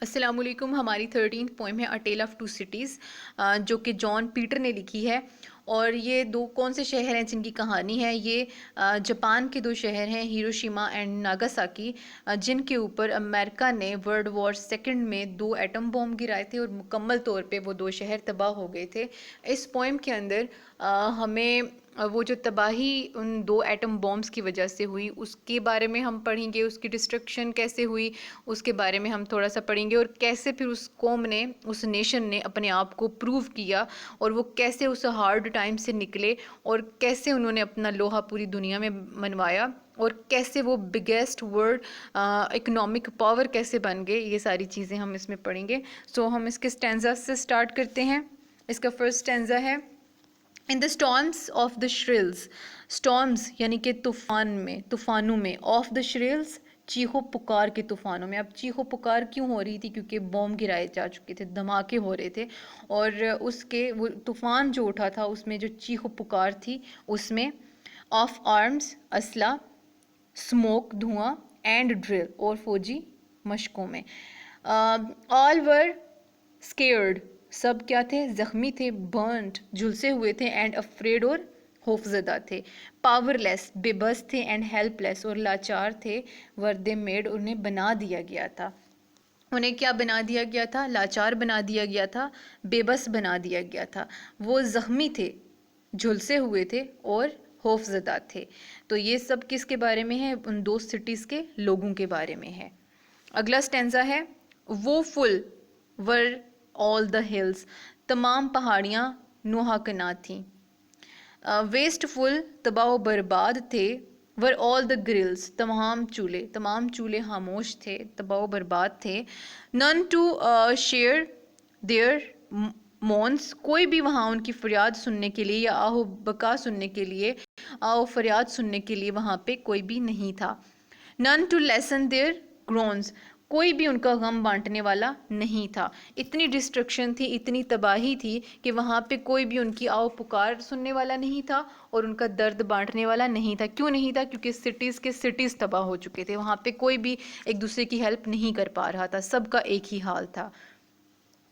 अस्सलामुअलैकुम। हमारी 13th poem है अ टेल ऑफ टू सिटीज़, जो कि जॉन पीटर ने लिखी है। और ये दो कौन से शहर हैं जिनकी कहानी है? ये जापान के दो शहर हैं, हिरोशिमा एंड नागासाकी, जिनके ऊपर अमेरिका ने वर्ल्ड वॉर सेकंड में दो एटम बॉम्ब गिराए थे और मुकम्मल तौर पे वो दो शहर तबाह हो गए थे। इस पोइम के अंदर हमें वो जो तबाही उन दो एटम बॉम्ब्स की वजह से हुई उसके बारे में हम पढ़ेंगे, उसकी डिस्ट्रक्शन कैसे हुई उसके बारे में हम थोड़ा सा पढ़ेंगे, और कैसे फिर उस कौम ने, उस नेशन ने अपने आप को प्रूव किया और वो कैसे उस हार्ड टाइम से निकले और कैसे उन्होंने अपना लोहा पूरी दुनिया में मनवाया और कैसे वो बिगेस्ट वर्ल्ड इकोनॉमिक पावर कैसे बन गए। ये सारी चीज़ें हम इसमें पढ़ेंगे। सो हम इसके स्टैंजा से स्टार्ट करते हैं। इसका फर्स्ट स्टैंजा है, in the storms of the thrills. Storms यानी कि तूफान में, तूफानों में, ऑफ द श्रिल्स चीखो पुकार के तूफानों में। अब चीखो पुकार क्यों हो रही थी? क्योंकि बॉम्ब गिराए जा चुके थे, धमाके हो रहे थे, और उसके वो तूफान जो उठा था उसमें जो चीखो पुकार थी उसमें ऑफ आर्म्स असला, स्मोक धुआं, एंड ड्रिल और फौजी मशकों में। ऑल वर स्केयर्ड सब क्या थे? जख्मी थे, बर्न्ड झुलसे हुए थे, एंड अफ्रेड और खौफजदा थे, पावरलेस बेबस थे, एंड हेल्पलेस और लाचार थे, वर दे मेड उन्हें बना दिया गया था। उन्हें क्या बना दिया गया था? लाचार बना दिया गया था, बेबस बना दिया गया था। वो जख्मी थे, झुलसे हुए थे और खौफजदा थे। तो ये सब किसके बारे में है? उन दो सिटीज़ के लोगों के बारे में है। अगला स्टेंजा है, वो full were all the hills. तमाम पहाड़ियाँ नुहाकना थीं। वेस्टफुल तबाह बर्बाद थे, वर ऑल द ग्रिल्स तमाम चूल्हे खामोश थे, तबाह बर्बाद थे। नन टू शेयर देयर मोन्स कोई भी वहाँ उनकी फरियाद सुनने के लिए या आहो बका सुनने के लिए, आओ फरियाद सुनने के लिए वहाँ पे कोई भी नहीं था। नन टू लेसन देयर ग्रोन्स कोई भी उनका गम बांटने वाला नहीं था। इतनी डिस्ट्रक्शन थी, इतनी तबाही थी कि वहाँ पे कोई भी उनकी आओ पुकार सुनने वाला नहीं था और उनका दर्द बांटने वाला नहीं था। क्यों नहीं था? क्योंकि सिटीज़ के सिटीज़ तबाह हो चुके थे, वहाँ पे कोई भी एक दूसरे की हेल्प नहीं कर पा रहा था, सबका एक ही हाल था।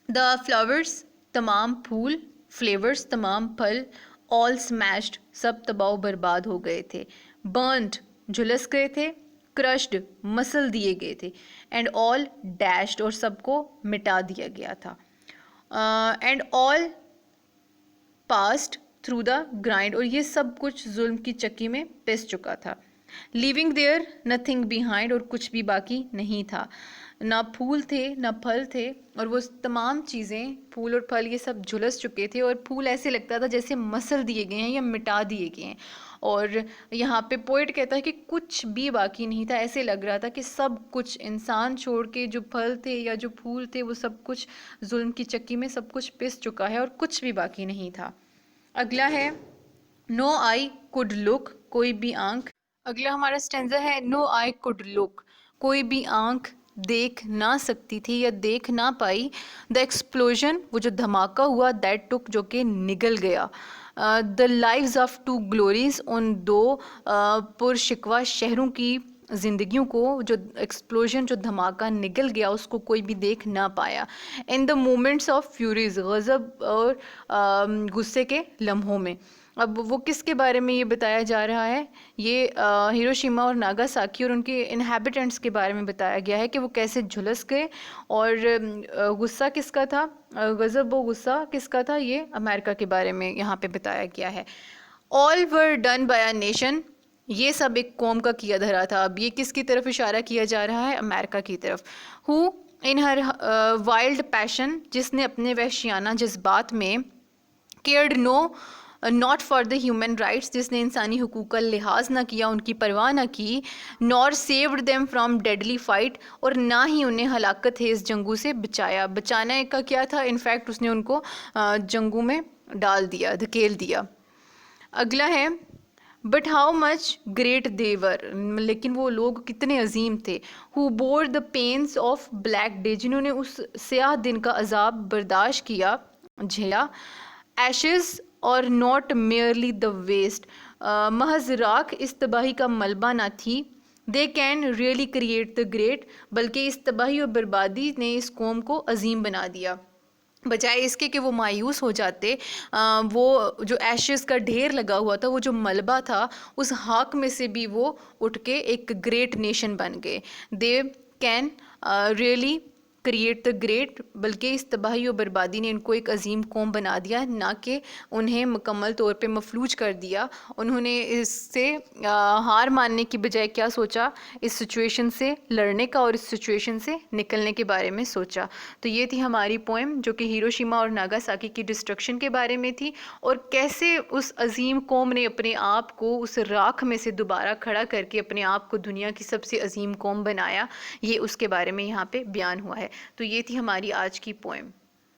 द फ्लावर्स तमाम फूल, फ्लेवर्स तमाम फल, ऑल स्मैश्ड सब तबाह बर्बाद हो गए थे, बर्न्ड झुलस गए थे, क्रश्ड मसल दिए गए थे, एंड ऑल डैश्ड और सबको मिटा दिया गया था, and all passed through the grind और ये सब कुछ जुल्म की चक्की में पिस चुका था। लिविंग देयर नथिंग बिहाइंड और कुछ भी बाकी नहीं था, ना फूल थे ना फल थे, और वो तमाम चीज़ें, फूल और फल ये सब झुलस चुके थे, और फूल ऐसे लगता था जैसे मसल दिए गए हैं या मिटा दिए गए हैं। और यहाँ पे पोइट कहता है कि कुछ भी बाकी नहीं था, ऐसे लग रहा था कि सब कुछ, इंसान छोड़ के जो फल थे या जो फूल थे वो सब कुछ जुल्म की चक्की में सब कुछ पिस चुका है और कुछ भी बाकी नहीं था। अगला है, नो आई कुड लुक कोई भी आंख। अगला हमारा स्टेंजा है, नो आई कुड लुक कोई भी आंख देख ना सकती थी या देख ना पाई। द एक्सप्लोजन वो जो धमाका हुआ, दैट टुक जो कि निगल गया, the lives of two glories उन दो पुरशिकवा शहरों की ज़िंदगियों को, जो एक्सप्लोजन जो धमाका निगल गया उसको कोई भी देख ना पाया। In the moments of Furies गज़ब और गुस्से के लम्हों में। अब वो किसके बारे में ये बताया जा रहा है? ये हिरोशिमा और नागासाकी और उनके इनहेबिटेंट्स के बारे में बताया गया है कि वो कैसे झुलस गए। और गुस्सा किसका था? गज़ब व गुस्सा किसका था? ये अमेरिका के बारे में यहाँ पे बताया गया है। All were done by a nation ये सब एक कौम का किया धरा था। अब ये किसकी तरफ इशारा किया जा रहा है? अमेरिका की तरफ। Who in her wild passion जिसने अपने वहशियाना जज्बात में, cared no not for the human rights जिसने इंसानी हुकूक का लिहाज ना किया, उनकी परवाह ना की, nor saved them from deadly fight और ना ही उन्हें हलाकत है इस जंगू से बचाया। बचाने का क्या था? इनफैक्ट उसने उनको जंगू में डाल दिया, धकेल दिया। अगला है, बट हाउ मच ग्रेट देवर लेकिन वो लोग कितने अजीम थे। Who bore the pains of black day जिन्होंने उस स्याह दिन का अजाब बर्दाश्त किया, झेला। एशेज और नॉट मेयरली द वेस्ट महज राख इस तबाही का मलबा ना थी। They can really create the great, बल्कि इस तबाही और बर्बादी ने इस कौम को अजीम बना दिया। बजाय इसके कि वो मायूस हो जाते, वो जो एशेस का ढेर लगा हुआ था, वो जो मलबा था, उस हाक में से भी वो उठ के एक ग्रेट नेशन बन गए। They can really create the great, बल्कि इस तबाही और बर्बादी ने इनको एक अजीम कौम बना दिया, ना कि उन्हें मुकम्मल तौर पे मफलूज कर दिया। उन्होंने इससे हार मानने की बजाय क्या सोचा, इस सिचुएशन से लड़ने का और इस सिचुएशन से निकलने के बारे में सोचा। तो ये थी हमारी पोएम, जो कि हिरोशिमा और नागासाकी की डिस्ट्रक्शन के बारे में थी, और कैसे उस अजीम कौम ने अपने आप को उस राख में से दोबारा खड़ा करके अपने आप को दुनिया की सबसे अजीम कौम बनाया, ये उसके बारे में यहाँ पे बयान हुआ है। तो ये थी हमारी आज की पोएम।